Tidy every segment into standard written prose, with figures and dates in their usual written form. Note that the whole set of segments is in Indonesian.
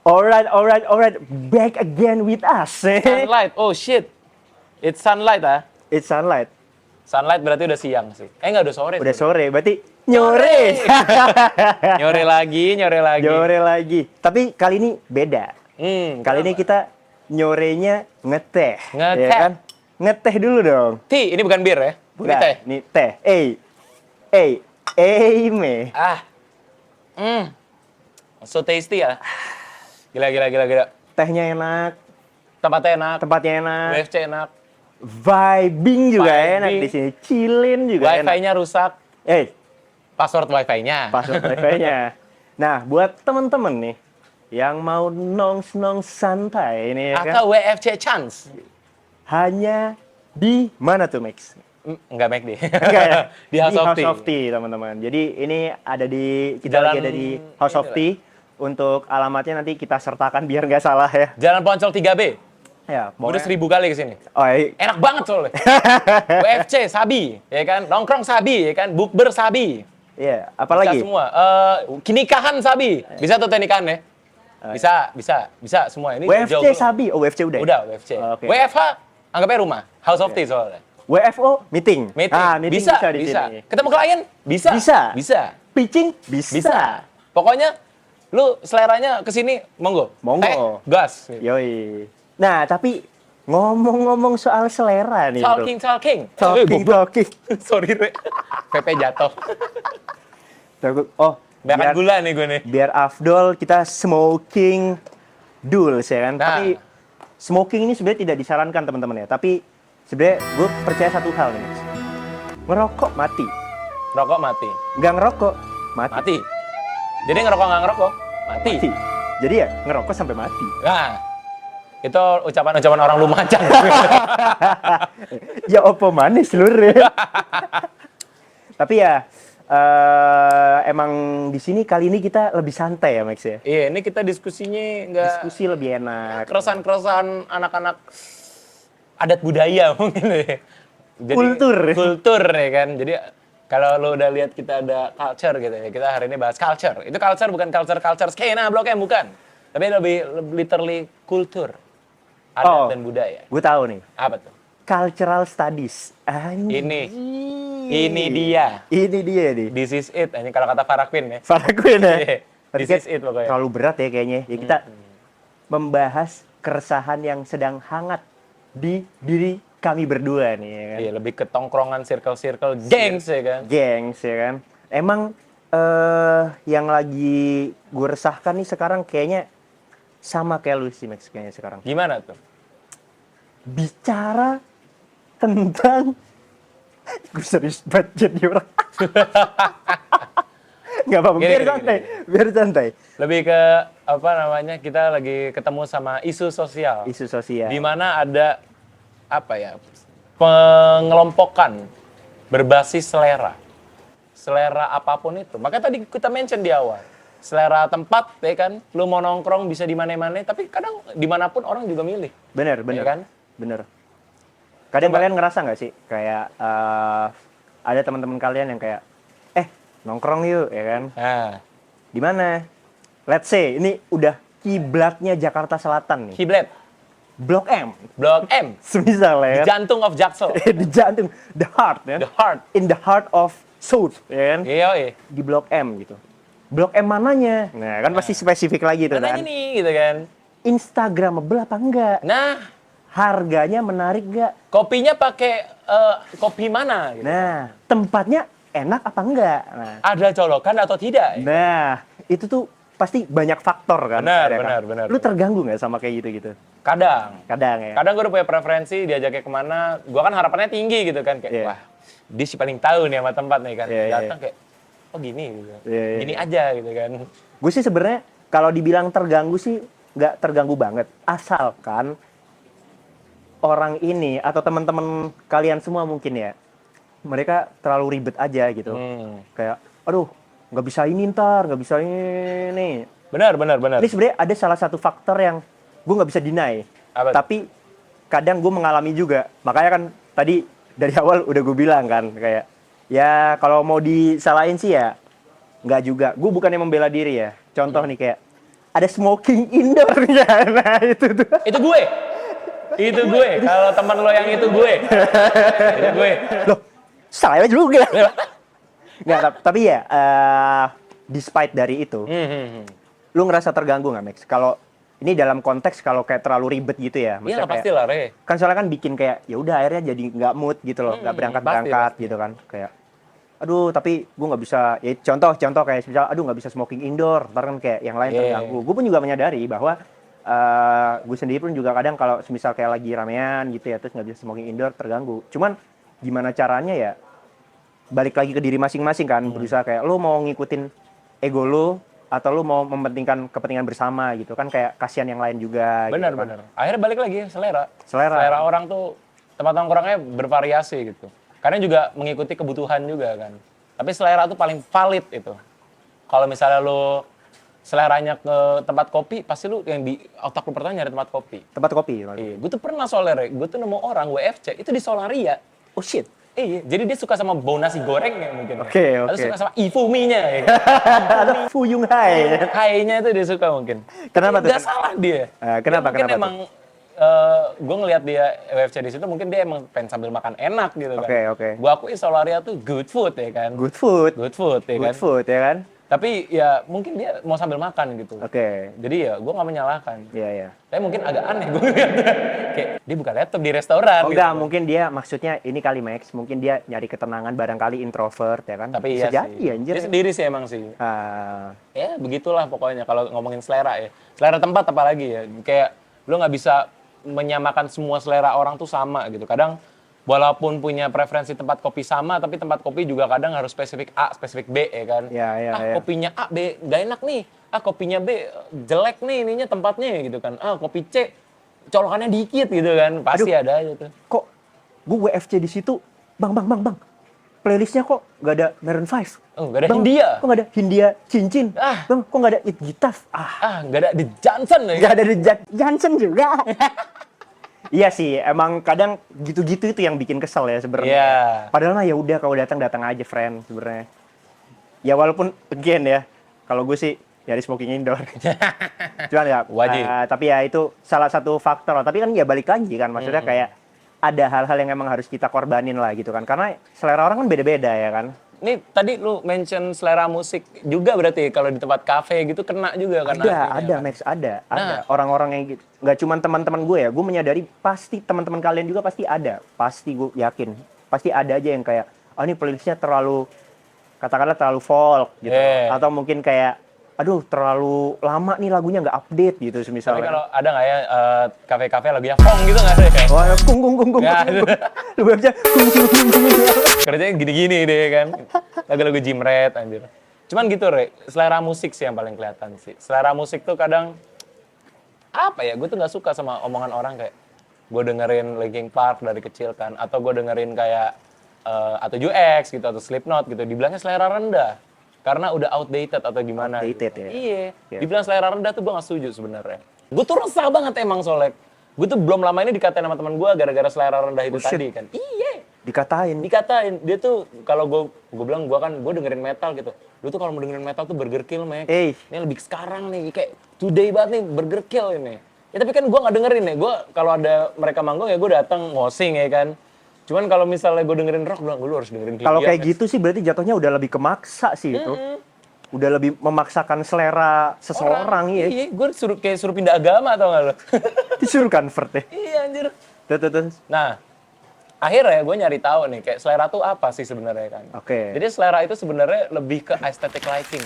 Alright. Back again with us. Sunlight, oh shit. It's sunlight ah. It's sunlight. Sunlight berarti udah siang sih. Enggak, udah sore. Udah sore, berarti nyore. Nyore lagi. Tapi kali ini beda. Kali ini kita nyorenya ngeteh. Ngeteh. Ya kan? Ngeteh dulu dong. Ini bukan bir ya? Ini teh. Ini teh. Me. So tasty ya. Gila. Tehnya enak, Tempatnya enak. WFC WFC enak. vibing juga Vibing. enak di sini, chillin juga enak. Wifi-nya rusak. Password wifi-nya. Password wifi-nya. Nah, buat temen-temen nih yang mau nong santai ini ya kan, Atau WFC chance. hanya di mana tuh, Max? Enggak make deh. Enggak ya? Di House of Tea, teman-teman. Jadi ini kita lagi ada di House of Tea. Untuk alamatnya nanti kita sertakan biar nggak salah ya. Jalan Poncol 3B. Ya, Udah 1000 kali kesini. iya. Enak banget soalnya. WFC sabi, ya kan? Nongkrong sabi, ya kan? Bukber sabi. Iya, apalagi? Bisa semua. Nikahan sabi. Bisa tuh nikahan ya? Bisa semua. Ini WFC jauh. sabi. Oh, WFC udah. Udah WFC. Oke. WFH anggapnya rumah. House of Tea soalnya. WFO meeting. Meeting bisa di sini. Ketemu klien? Bisa. Pitching bisa. Pokoknya lu seleranya kesini monggo. Monggo. Gas. Yoi. Nah, tapi ngomong-ngomong soal selera nih, Talking. Talking. Sorry, Re. PP jatuh. Oh, Banyak gula nih gue nih. biar afdol kita smoking dulu ya kan. Nah. Tapi smoking ini sebenarnya tidak disarankan teman-teman ya. Tapi sebenarnya gue percaya satu hal nih, Mas. Ngerokok mati. Rokok mati. Nggak ngerokok mati. Jadi ngerokok nggak ngerokok mati. Jadi ya ngerokok sampai mati. Nah, itu ucapan orang Lumajang. Ya opo manis seluruh. Tapi ya emang di sini kali ini kita lebih santai ya, Max ya. Iya, ini kita diskusinya nggak Diskusi lebih enak. keresahan anak-anak adat budaya mungkin ya. Jadi, kultur ya kan. Jadi kalau lo udah lihat kita ada culture gitu ya, kita hari ini bahas culture. Itu culture bukan culture skena Blok M, bukan. Tapi lebih literally kultur, adat dan budaya. Gue tahu nih. Apa tuh? Cultural studies. Ini dia. Ini dia nih. This is it. Ini kalau kata Farah Queen ya. Farah Queen ya. Iya, Tapi this is it pokoknya. terlalu berat ya kayaknya. Ya kita membahas keresahan yang sedang hangat di diri kami berdua nih ya kan. Iya, lebih ke tongkrongan circle gengs ya kan. Gengs ya kan. Emang yang lagi gue resahkan nih sekarang kayaknya sama kayak lu sih, Max, kayaknya sekarang. Gimana tuh? Bicara tentang gue serius banget jadi orang. Nggak apa-apa, biar santai. Lebih ke apa namanya, kita lagi ketemu sama isu sosial. Isu sosial. Di mana ada apa ya, pengelompokan berbasis selera. Selera apapun itu. Makanya tadi kita mention di awal. Selera tempat, ya kan? Lu mau nongkrong bisa di mana-mana, tapi kadang dimanapun orang juga milih. Bener. Ya kan? Bener. Kadang kalian ngerasa nggak sih kayak ada teman-teman kalian yang kayak nongkrong yuk, ya kan? Nah, Di mana? Let's say ini udah kiblatnya Jakarta Selatan nih. kiblat. Blok M. Blok M. Semisal ya. Di jantung of Jaksel. Di jantung, the heart ya. The heart. In the heart of South, ya kan? Iya. Di Blok M gitu. Blok M mananya? Nah, kan pasti spesifik lagi tuh Mana kan. ini gitu kan? Instagramable apa enggak? Nah, Harganya menarik enggak? kopinya pakai kopi mana gitu. Nah, tempatnya enak apa enggak? Nah, Ada colokan atau tidak? nah, itu tuh pasti banyak faktor kan. Benar, ada kan? benar. Lu terganggu nggak sama kayak gitu-gitu? Kadang Ya. Kadang gue udah punya preferensi diajaknya kemana, gue kan harapannya tinggi gitu kan. Kayak, Iya. wah, dia sih paling tahu nih sama tempat nih kan. Iya. Datang kayak, oh gini gitu. Iya. Gini aja gitu kan. Gue sih sebenarnya kalau dibilang terganggu sih nggak terganggu banget. Asalkan orang ini atau teman-teman kalian semua mungkin ya, mereka terlalu ribet aja gitu. Kayak, aduh, nggak bisa ini ntar, nggak bisa ini. Benar. Ini sebenarnya ada salah satu faktor yang gue nggak bisa deny. Apa? Tapi kadang gue mengalami juga. Makanya kan tadi dari awal udah gue bilang kan kayak, ya kalau mau disalahin sih ya nggak juga. Gue bukannya membela diri ya. Contoh nih kayak ada smoking indoornya. Nah, itu tuh. Itu gue. Kalau teman lo yang itu gue. Itu gue. Loh, saya juga. Nggak, tapi ya, despite dari itu, lu ngerasa terganggu nggak, Max? Kalau ini dalam konteks kalau kayak terlalu ribet gitu ya, Iya maksudnya kayak, pasti lah, Re. kan soalnya kan bikin kayak ya udah akhirnya jadi nggak mood gitu loh, nggak berangkat pasti. gitu kan, kayak aduh tapi gue nggak bisa, ya contoh kayak misal aduh nggak bisa smoking indoor, ntar kan kayak yang lain terganggu. Gue pun juga menyadari bahwa gue sendiri pun juga kadang kalau misal kayak lagi ramean gitu ya, terus nggak bisa smoking indoor terganggu. Cuman gimana caranya ya, balik lagi ke diri masing-masing kan, berusaha kayak lo mau ngikutin ego lo atau lo mau mementingkan kepentingan bersama gitu kan, kayak kasihan yang lain juga. Benar, gitu kan. benar. Akhirnya balik lagi selera. Selera. Selera orang tuh tempat nongkrongnya bervariasi gitu. Karena juga mengikuti kebutuhan juga kan. Tapi selera tuh paling valid itu. Kalau misalnya lo seleranya ke tempat kopi, pasti lu yang di otak lu pertama nyari tempat kopi. Tempat kopi. Iya, gue tuh pernah soalnya, gue tuh nemu orang WFC itu di Solaria. Oh shit. Iya, jadi dia suka sama bau nasi goreng ya mungkin. Oke. Atau suka sama ifuminya ya. Ada Fuyung Hai. Hai-nya itu dia suka mungkin. Kenapa tuh? Gak salah dia. Kenapa? Mungkin Kenapa emang gue ngelihat dia WFC di situ, mungkin dia emang pengen sambil makan enak gitu kan. Oke. Gue akui Solaria tuh good food ya kan. Good food. Good food ya kan. Good food ya kan. Tapi ya mungkin dia mau sambil makan gitu. Oke. Jadi ya gue nggak menyalahkan. Iya. Tapi mungkin agak aneh gue ngeliatnya. Kayak dia buka laptop di restoran. Oh gitu. enggak, mungkin dia maksudnya ini kali Max, mungkin dia nyari ketenangan, barangkali introvert ya kan. Tapi bisa iya jadi sih. anjir. Dia sendiri sih emang sih. Ah, Ya begitulah pokoknya kalau ngomongin selera ya. Selera tempat apalagi ya. Kayak lu nggak bisa menyamakan semua selera orang tuh sama gitu. Kadang walaupun punya preferensi tempat kopi sama, tapi tempat kopi juga kadang harus spesifik A, spesifik B ya kan. Iya. Kopinya A, B gak enak nih. Kopinya B jelek nih ininya tempatnya gitu kan. Kopi C colokannya dikit gitu kan. Pasti ada aja tuh. kok gue WFC di situ, Bang. Playlistnya kok gak ada Maroon 5? Oh, gak ada Bang, Hindia. Kok gak ada Hindia Cincin? Bang, kok gak ada It Gitaf? Gak ada The Johnson ya. Gak ada The Johnson juga. Iya sih, emang kadang gitu-gitu itu yang bikin kesel ya sebenarnya. Iya. Padahal mah ya udah kalau datang aja friend sebenarnya. Ya walaupun again ya, kalau gue sih nyari smoking indoor. Cuman ya, Wajib. tapi ya itu salah satu faktor. Tapi kan ya balik lagi kan, maksudnya kayak ada hal-hal yang emang harus kita korbanin lah gitu kan. Karena selera orang kan beda-beda ya kan. Ini tadi lu mention selera musik juga berarti kalau di tempat kafe gitu kena juga kan? Ada Max, ada. Orang-orang yang gitu. Nggak cuma teman-teman gue ya, gue menyadari pasti teman-teman kalian juga pasti ada. Pasti gue yakin. Pasti ada aja yang kayak, ini playlistnya terlalu, katakanlah terlalu folk gitu. Atau mungkin kayak, aduh terlalu lama nih lagunya nggak update gitu Tapi misalnya. kalau ada nggak ya kafe-kafe lagunya fong gitu nggak sih? Wah, kung. Lu baca kung. Kerjanya gini-gini deh kan. Lagu-lagu Jimret anjir. Cuman gitu, Re. Selera musik sih yang paling kelihatan sih. Selera musik tuh kadang apa ya? Gue tuh nggak suka sama omongan orang kayak gue dengerin Linkin Park dari kecil kan, atau gue dengerin kayak atau UX gitu atau Slipknot gitu. Dibilangnya selera rendah karena udah outdated atau gimana. Outdated gitu. ya. Iya. Dibilang selera rendah tuh gue nggak setuju sebenarnya. Gue tuh resah banget emang soalnya. Gue tuh belum lama ini dikatain sama teman gue gara-gara selera rendah itu tadi kan. Iya. Dikatain. Dia tuh kalau gue bilang gue dengerin metal gitu. Lu tuh kalau mau dengerin metal tuh Burger Kill, Mek. Ini lebih sekarang nih kayak today banget nih Burger Kill ini. Ya tapi kan gue nggak dengerin ya. Gue kalau ada mereka manggung ya gue datang ngosing ya kan. Cuman kalau misalnya gue dengerin rock, lu harus dengerin Hindia. Kalau kayak gitu sih berarti jatuhnya udah lebih kemaksa sih itu. Udah lebih memaksakan selera seseorang ya. Iya, gue suruh pindah agama atau nggak lo? Disuruh convert ya. Iya anjir. Tuh. Nah, akhirnya gue nyari tahu nih kayak selera tuh apa sih sebenarnya kan. Oke. Jadi selera itu sebenarnya lebih ke aesthetic liking.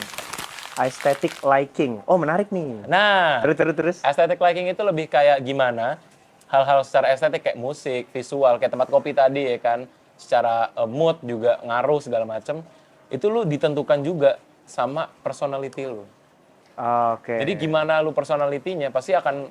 Aesthetic liking. Oh, menarik nih. Nah, terus. Aesthetic liking itu lebih kayak gimana hal-hal secara estetik kayak musik, visual, kayak tempat kopi tadi ya kan, secara mood juga ngaruh segala macem. Itu lu ditentukan juga sama personality lu. Oke. Jadi gimana lu personality-nya pasti akan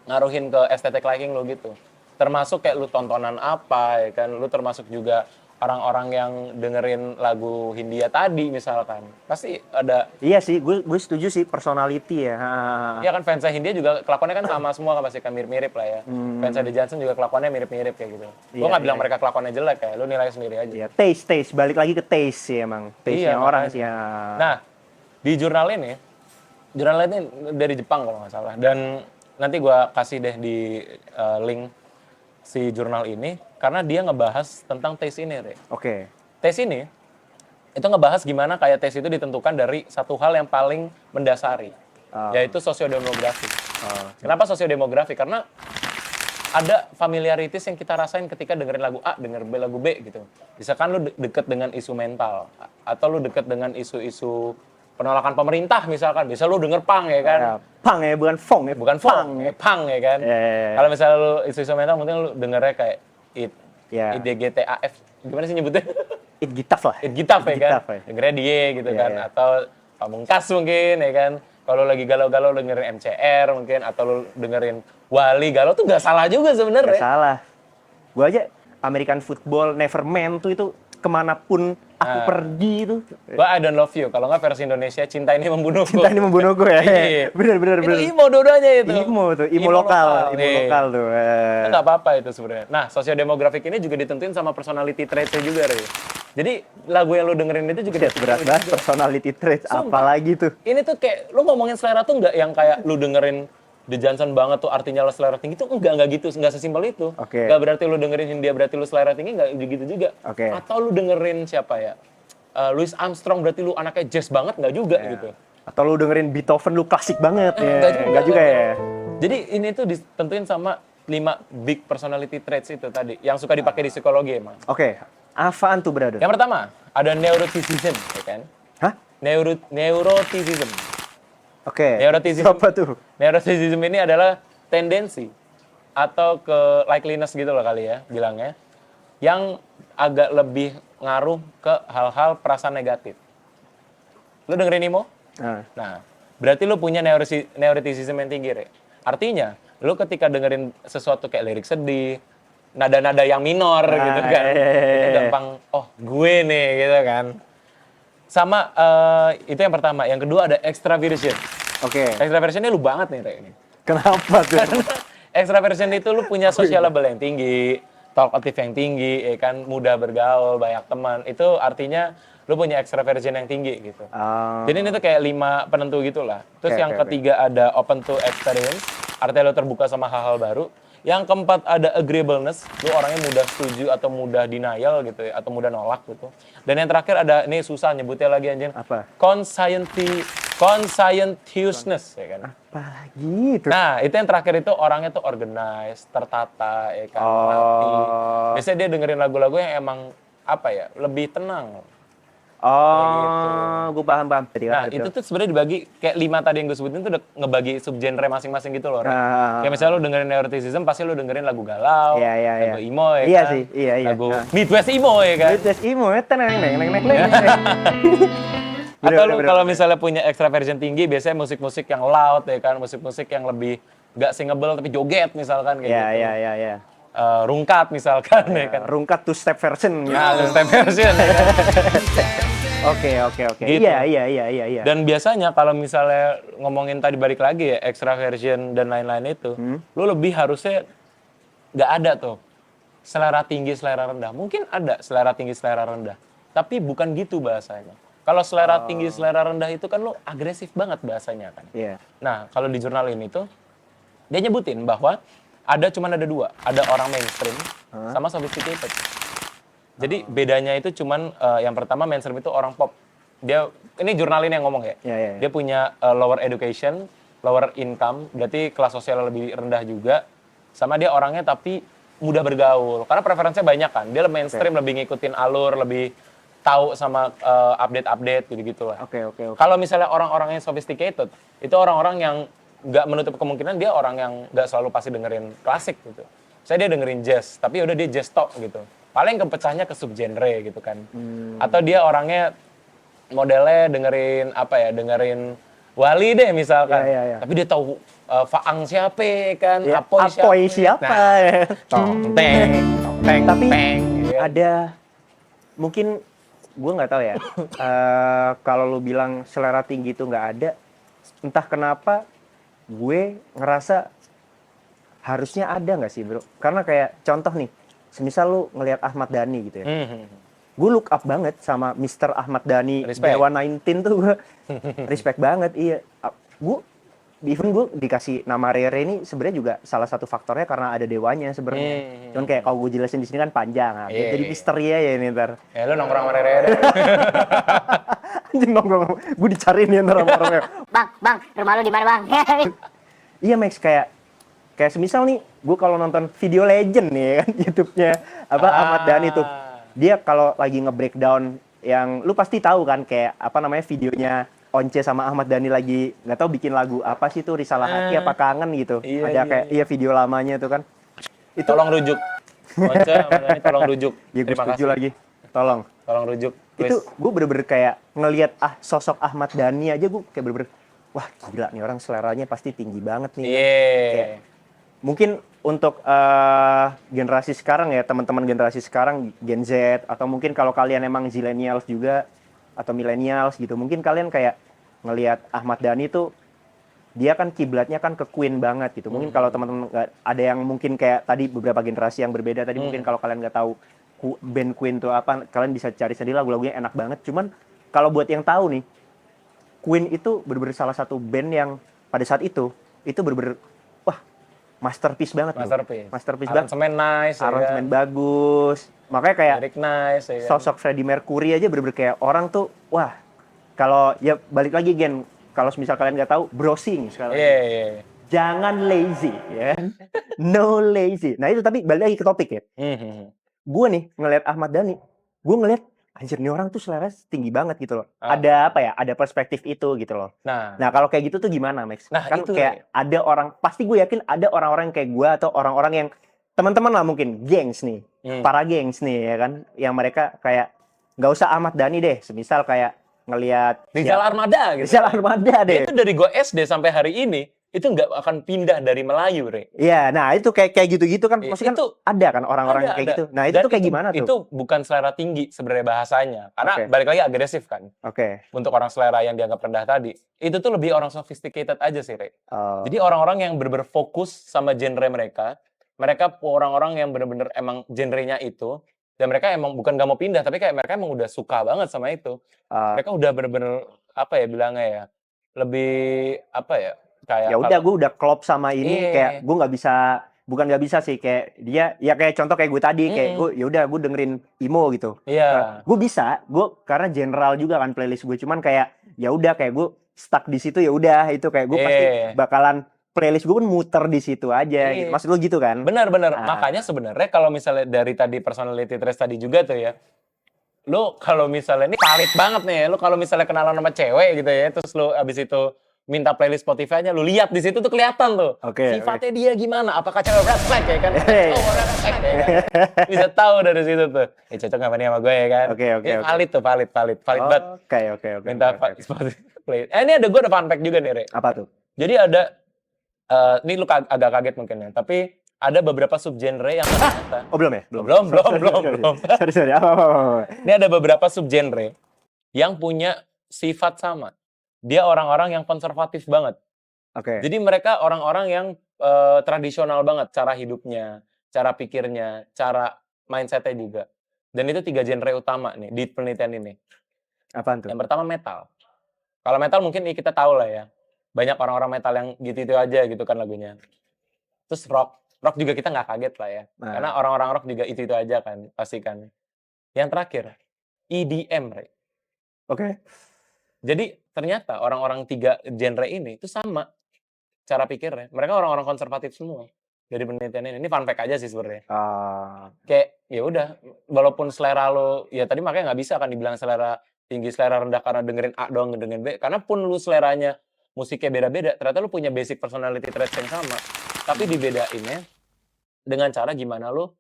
ngaruhin ke aesthetic liking lu gitu. Termasuk kayak lu tontonan apa ya kan, lu termasuk juga orang-orang yang dengerin lagu Hindia tadi misalkan. Pasti ada. Iya sih, gue setuju sih personality ya. Iya kan fansnya Hindia juga kelakuannya kan sama semua kan, pasti kan mirip-mirip lah ya. Fansnya The Johnson juga kelakuannya mirip-mirip kayak gitu. Gue nggak bilang mereka kelakuannya jelek ya, lu nilai sendiri aja. Iya, taste, balik lagi ke taste sih emang. Taste-nya orang sih ya. Nah, di jurnal ini Jurnal ini dari Jepang kalau nggak salah. Dan nanti gue kasih deh di link si jurnal ini karena dia ngebahas tentang taste ini, Re. Oke. Taste ini itu ngebahas gimana kayak taste itu ditentukan dari satu hal yang paling mendasari, yaitu sosiodemografi. Kenapa sosiodemografi? Karena ada familiarities yang kita rasain ketika dengerin lagu A, denger lagu B gitu. Misalkan lu deket dengan isu mental, atau lu deket dengan isu-isu penolakan pemerintah misalkan. Bisa lu denger punk ya kan? Punk ya, bukan funk ya. Bukan funk, punk ya kan? Kalau misalnya lu isu-isu mental, mungkin lu dengernya kayak IDGTAF. Gimana sih nyebutnya? Itgitaf lah. Itgitaf ya kan? Ya. Dengernya dia gitu kan. Atau Pamungkas mungkin ya kan? Kalau lagi galau-galau dengerin MCR mungkin, atau lu dengerin Wali galau tuh nggak salah juga sebenarnya. Nggak salah. Gue aja American Football, Neverman tuh itu kemanapun aku pergi itu. Gua I Don't Love You. Kalau nggak versi Indonesia Cinta Ini Membunuhku. Cinta Ini Membunuhku ya. Bener. Itu emo dua-duanya itu. Emo tuh, emo lokal tuh. Itu nggak apa-apa itu sebenarnya. Nah, sosiodemografik ini juga ditentuin sama personality traits-nya juga, Re. Jadi lagu yang lu dengerin itu juga berat banget personality traits. Apalagi tuh. Ini tuh kayak lu ngomongin selera tuh nggak yang kayak lu dengerin The Johnson banget tuh artinya lo selera tinggi tuh enggak gitu, enggak sesimpel itu. Enggak berarti lu dengerin Hindia berarti lu selera tinggi, enggak gitu juga. Atau lu dengerin siapa ya? Louis Armstrong berarti lu anaknya jazz banget, enggak juga gitu. Atau lu dengerin Beethoven lu klasik banget ya. Enggak juga ya. Jadi ini tuh ditentuin sama 5 big personality traits itu tadi yang suka dipakai di psikologi emang. Apaan tuh, brother? Yang pertama, ada neuroticism, ya kan? Hah? Neuroticism. Neuroticism apa tuh? Neuroticism ini adalah tendensi atau ke likeliness gitu loh kali ya bilangnya, yang agak lebih ngaruh ke hal-hal perasaan negatif. Lu dengerin emo? Nah, berarti lu punya neuroticism yang tinggi, Re. Artinya, lu ketika dengerin sesuatu kayak lirik sedih, nada-nada yang minor gitu kan, itu gampang, oh gue nih gitu kan. Sama itu yang pertama. Yang kedua ada extraversion. Extraversionnya lu banget nih, Re. Kenapa tuh? Karena extraversion itu lu punya sociable yang tinggi, talkative yang tinggi, ya kan, mudah bergaul, banyak teman. Itu artinya lu punya extraversion yang tinggi gitu. Jadi ini tuh kayak 5 penentu gitulah. Terus yang ketiga ada open to experience, artinya lu terbuka sama hal-hal baru. Yang keempat ada agreeableness, lu orangnya mudah setuju atau mudah denial gitu ya, atau mudah nolak gitu. Dan yang terakhir ada, ini susah nyebutnya lagi anjir. Apa? Conscientiousness ya kan. Apalagi itu? Nah, itu yang terakhir itu orangnya tuh organized, tertata ya kan, rapi. Biasanya dia dengerin lagu-lagu yang emang apa ya, lebih tenang. Gue paham. Nah, itu tuh sebenarnya dibagi kayak 5 tadi yang gue sebutin tuh udah ngebagi subgenre masing-masing gitu loh. Kayak misalnya lu dengerin neuroticism, pasti lu dengerin lagu galau, lagu emo ya kan. Iya. Lagu Midwest emo ya kan. Midwest emo ya, tenang. Atau lu kalau misalnya punya extraversion tinggi, biasanya musik-musik yang loud ya kan, musik-musik yang lebih gak singable tapi joget misalkan kayak gitu. Iya. Rungkat misalkan ya kan. Rungkat two-step version. Nah, two-step version ya kan. Oke. Gitu. Iya. Dan biasanya kalau misalnya ngomongin tadi balik lagi ya, extraversion dan lain-lain itu, lu lebih harusnya nggak ada tuh selera tinggi, selera rendah. Mungkin ada selera tinggi, selera rendah, tapi bukan gitu bahasanya. Kalau selera tinggi, selera rendah itu kan lu agresif banget bahasanya kan. Nah, kalau di jurnal ini tuh dia nyebutin bahwa cuma ada 2, ada orang mainstream sama sophisticated. Jadi bedanya itu cuman yang pertama mainstream itu orang pop. Ini jurnal ini yang ngomong ya. Dia punya lower education, lower income, berarti kelas sosial lebih rendah juga. Sama dia orangnya tapi mudah bergaul. Karena preferensinya banyak kan. Dia mainstream, lebih ngikutin alur, lebih tahu sama update-update gitu-gitu lah. Kalau misalnya orang-orang yang sophisticated, itu orang-orang yang nggak menutup kemungkinan dia orang yang nggak selalu pasti dengerin klasik gitu. Saya dia dengerin jazz, tapi udah dia jazz talk gitu. Paling kepecahnya ke subgenre gitu kan. Atau dia orangnya modelnya dengerin Wali deh misalkan. Tapi dia tahu Faang siapa kan, Apoy siapa. Tapi ada mungkin gue nggak tahu ya. Kalau lu bilang selera tinggi itu nggak ada, entah kenapa gue ngerasa harusnya ada nggak sih, bro? Karena kayak contoh nih, semisal lu ngelihat Ahmad Dhani gitu ya. Gue look up banget sama Mr. Ahmad Dhani, Dewa 19 tuh gue respect banget, iya. even gue dikasih nama Rere ini sebenarnya juga salah satu faktornya karena ada dewanya sebenarnya. Cuman kayak kalau gue jelasin di sini kan panjang, nah, jadi misteri ya ini ntar. Ya lu nongkrong sama Rere. Anjing nongkrong, gue dicariin ya ntar sama orangnya. Bang, rumah lu di mana, Bang? Iya Max, kayak semisal nih, gue kalau nonton video legend nih kan, YouTube-nya Ahmad Dhani tuh, dia kalau lagi nge-breakdown yang lu pasti tahu kan kayak videonya Once sama Ahmad Dhani lagi nggak tahu bikin lagu apa sih tuh, Risalah Hati apa Kangen gitu. Ada kayak video lamanya tuh kan. Itu tolong rujuk. Once Ahmad Dhani tolong rujuk. Ya gue setuju lagi. Tolong rujuk. Please. Itu gue bener-bener kayak ngelihat sosok Ahmad Dhani aja, gue kayak bener-bener wah gila nih orang, seleranya pasti tinggi banget nih. Kayak, mungkin untuk generasi sekarang ya, teman-teman generasi sekarang Gen Z, atau mungkin kalau kalian emang zillennials juga atau millennials gitu, mungkin kalian kayak ngelihat Ahmad Dhani tuh dia kan kiblatnya kan ke Queen banget gitu. Mungkin kalau teman-teman ada yang mungkin kayak tadi beberapa generasi yang berbeda tadi, mungkin kalau kalian nggak tahu band Queen tuh apa, kalian bisa cari sendiri, lagu-lagunya enak banget. Cuman kalau buat yang tahu nih, Queen itu bener-bener salah satu band yang pada saat itu bener-bener wah masterpiece banget. Masterpiece banget. Aransemen nice, aransemen bagus. Makanya kayak nice, sosok Freddie Mercury aja bener-bener kayak orang tuh wah, kalau ya balik lagi kalau misal kalian nggak tahu, browsing sekarang. Jangan lazy ya. No lazy. Nah itu, tapi balik lagi ke topik ya. Gue nih ngelihat Ahmad Dhani, gue ngelihat anjir nih orang tuh selera tinggi banget gitu loh. Ada ada perspektif itu gitu loh. Nah kalau kayak gitu tuh gimana Max? Nah, kan itu kayak ada orang, pasti gue yakin ada orang-orang yang kayak gue atau orang-orang yang teman-teman lah mungkin, gengs nih, para gengs nih ya kan, yang mereka kayak nggak usah Ahmad Dhani deh, semisal kayak ngelihat Rizal Armada gitu. Rizal Armada deh. Itu dari gue SD sampai hari ini itu nggak akan pindah dari Melayu, Re. Iya, nah itu kayak gitu-gitu kan, maksudnya kan ada kan orang-orang kayak gitu. Nah itu tuh kayak gimana tuh? Itu bukan selera tinggi sebenarnya bahasanya, karena balik lagi agresif kan. Untuk orang selera yang dianggap rendah tadi, itu tuh lebih orang sophisticated aja sih, Re. Jadi orang-orang yang bener-bener fokus sama genre mereka orang-orang yang bener-bener emang genrenya itu, dan mereka emang bukan gak mau pindah, tapi kayak mereka emang udah suka banget sama itu. Mereka udah bener-bener apa ya bilangnya ya, lebih apa ya, kayak ya udah gue udah klop sama ini, kayak gue bukan nggak bisa sih, kayak dia ya kayak contoh kayak gue tadi, kayak gue ya udah gue dengerin emo gitu. Gue bisa, gue karena general juga kan playlist gue, cuman kayak ya udah kayak gue stuck di situ, ya udah itu kayak gue pasti bakalan playlist gue pun muter di situ aja. Maksud lu gitu kan? Benar. Makanya sebenarnya kalau misalnya dari tadi personality traits tadi juga tuh ya, lu kalau misalnya ini valid banget nih, lu kalau misalnya kenalan sama cewek gitu ya, terus lu abis itu minta playlist Spotify-nya, lu lihat di situ tuh kelihatan tuh sifatnya dia gimana, apakah cewek red flag ya kan? Red flag ya kan? Bisa tahu dari situ tuh. Cocok nggak nih sama gue ya kan? Valid tuh, valid banget. Oke. Minta Spotify. Ini gue ada fun fact juga nih, Re. Apa tuh? Jadi ada ini lu agak kaget mungkin ya, tapi ada beberapa subgenre yang ternyata belum ya? Belum. Sorry. Apa. Ini ada beberapa subgenre yang punya sifat sama. Dia orang-orang yang konservatif banget. Jadi mereka orang-orang yang tradisional banget, cara hidupnya, cara pikirnya, cara mindset-nya juga. Dan itu 3 genre utama nih di penelitian ini. Apaan tuh? Yang pertama metal. Kalau metal mungkin kita tahu lah ya. Banyak orang-orang metal yang gitu-gitu aja gitu kan lagunya. Terus rock juga kita nggak kaget lah ya. Karena orang-orang rock juga itu aja kan, pasti kan. Yang terakhir, EDM, Re. Jadi ternyata orang-orang 3 genre ini itu sama cara pikirnya. Mereka orang-orang konservatif semua dari penelitian ini. Ini fun fact aja sih sebenarnya. Kayak ya udah, walaupun selera lo, ya tadi makanya nggak bisa kan dibilang selera tinggi, selera rendah karena dengerin A doang, dengerin B. Karena pun lu seleranya musiknya beda-beda, ternyata lu punya basic personality traits yang sama. Tapi dibedainnya dengan cara gimana lu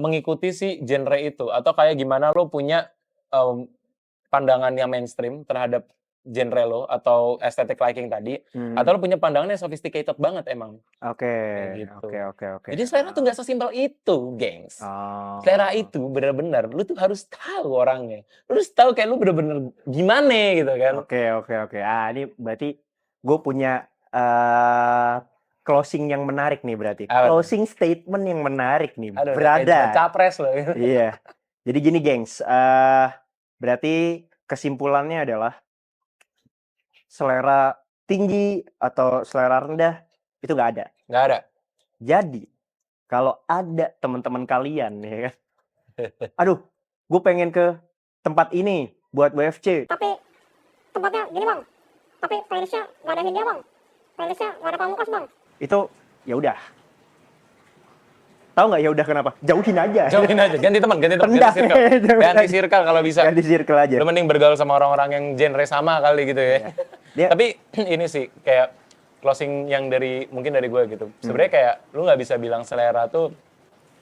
mengikuti si genre itu. Atau kayak gimana lu punya pandangan yang mainstream terhadap genre lo atau aesthetic liking tadi. Atau lu punya pandangan yang sophisticated banget emang. Oke. Jadi selera tuh nggak sesimpel itu, gengs. Selera itu benar-benar lu tuh harus tahu orangnya. Lu harus tahu kayak lu bener-bener gimana gitu kan. Oke. Ini berarti gue punya closing yang menarik nih berarti. Closing statement yang menarik nih. Berada. Capres loh. Iya. Jadi gini, gengs. Berarti kesimpulannya adalah selera tinggi atau selera rendah itu nggak ada. Nggak ada. Jadi kalau ada teman-teman kalian ya kan, aduh, gue pengen ke tempat ini buat WFC. Tapi tempatnya gini bang. Tapi playlistnya nggak ada Hindia bang. Playlistnya nggak ada Pamungkas bang. Itu ya udah. Tahu nggak ya udah kenapa? Jauhin aja. Jauhin aja, ganti teman, ganti Rendah. circle. Ganti circle kalau bisa. Ganti circle aja. Lu mending bergaul sama orang-orang yang genre sama kali gitu ya. Dia- Tapi ini sih kayak closing yang mungkin dari gue gitu. Sebenarnya kayak lu nggak bisa bilang selera tuh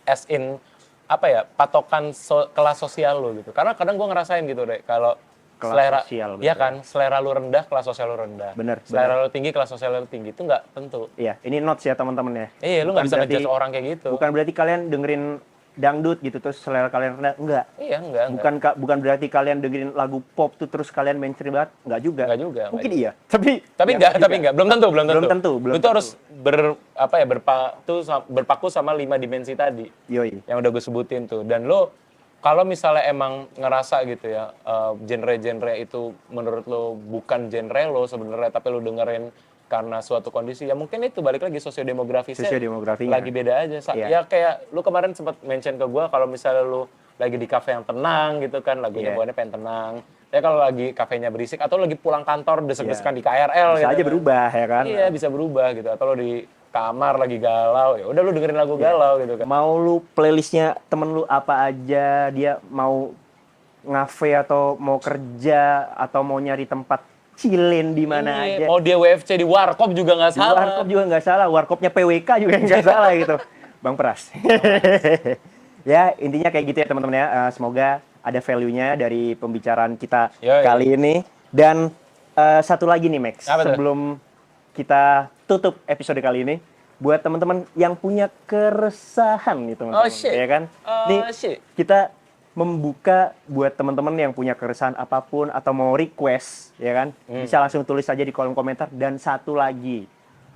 as in apa ya, patokan kelas sosial lu gitu. Karena kadang gue ngerasain gitu deh kalau Kelas selera sosial, iya betul. kan, selera lu rendah, kelas sosial lu rendah. Bener, Selera lu tinggi, kelas sosial lu tinggi itu nggak tentu. Iya, ini notes ya teman-teman ya. Iya, lu Bukan nggak bisa berarti- ngejudge orang kayak gitu. Bukan berarti kalian dengerin dangdut gitu terus selera kalian rendah, enggak. Iya, enggak. Bukan berarti kalian dengerin lagu pop tuh terus kalian mainstream banget, enggak juga. Enggak juga, Mungkin enggak iya, tapi Tapi ya, enggak, belum tentu. Belum tentu. Lu tuh harus berpaku sama 5 dimensi tadi Yoi. yang udah gue sebutin tuh. Dan lu kalau misalnya emang ngerasa gitu ya, genre-genre itu menurut lu bukan genre lu sebenarnya, tapi lu dengerin karena suatu kondisi, ya mungkin itu balik lagi sosiodemografisnya Sosiodemografinya. lagi beda aja. Iya. Ya kayak lu kemarin sempat mention ke gua kalau misalnya lu lagi di kafe yang tenang gitu kan, lagunya Iya. bawaannya pengen tenang. Ya kalau lagi kafenya berisik atau lagi pulang kantor desek-desekan di KRL Iya. Bisa gitu aja kan. berubah ya kan. Iya, bisa berubah gitu. Atau lu di kamar lagi galau, ya udah lu dengerin lagu galau gitu kan. Mau lu playlistnya temen lu apa aja, dia mau ngafe atau mau kerja atau mau nyari tempat chillin di mana Iya, aja. mau dia WFC di warkop juga nggak Di salah. warkop juga nggak salah, warkopnya PWK juga nggak salah gitu. Bang Peras. Ya, intinya kayak gitu ya teman-teman ya. Semoga ada value-nya dari pembicaraan kita Yoi. kali ini. Dan satu lagi nih Max, Apa tuh? sebelum kita tutup episode kali ini, buat teman-teman yang punya keresahan nih teman-teman, Oh, shit. ya kan? Oh, Nih shit. kita membuka buat teman-teman yang punya keresahan apapun atau mau request, ya kan? Bisa langsung tulis aja di kolom komentar. Dan satu lagi,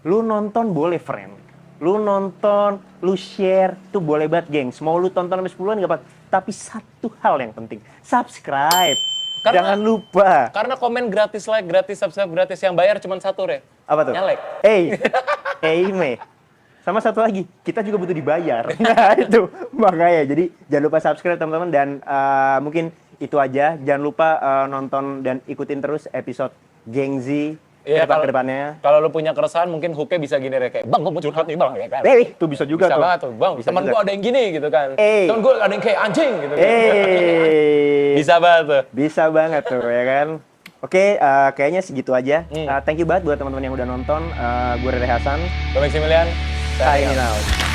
lu nonton boleh friend, lu nonton, lu share, tuh boleh banget gengs. Mau lu tonton sampai 10-an nggak apa-apa. Tapi satu hal yang penting, subscribe. Karena- Jangan lupa. Karena komen gratis, like gratis, subscribe gratis, yang bayar cuma satu, Re. Apa tuh? Nyalek. Me. Sama satu lagi, kita juga butuh dibayar. Nah itu, makanya. Jadi jangan lupa subscribe teman-teman. Dan mungkin itu aja. Jangan lupa nonton dan ikutin terus episode Geng Z Iya, ke depannya. Kalau lu punya keresahan mungkin hook-nya bisa gini, Re, kayak, "Bang, gua mau curhat nih, Bang." Ya kan? Itu bisa juga Bisa tuh. banget tuh, "Bang, Bisa teman juga. gua ada yang gini," gitu kan. Temen gua ada yang kayak anjing gitu kan. Bisa banget tuh. Bisa banget tuh ya kan. Oke, kayaknya segitu aja. Thank you banget buat teman-teman yang udah nonton. Gue Rere Hasan. Gue Maximilian. Signing out.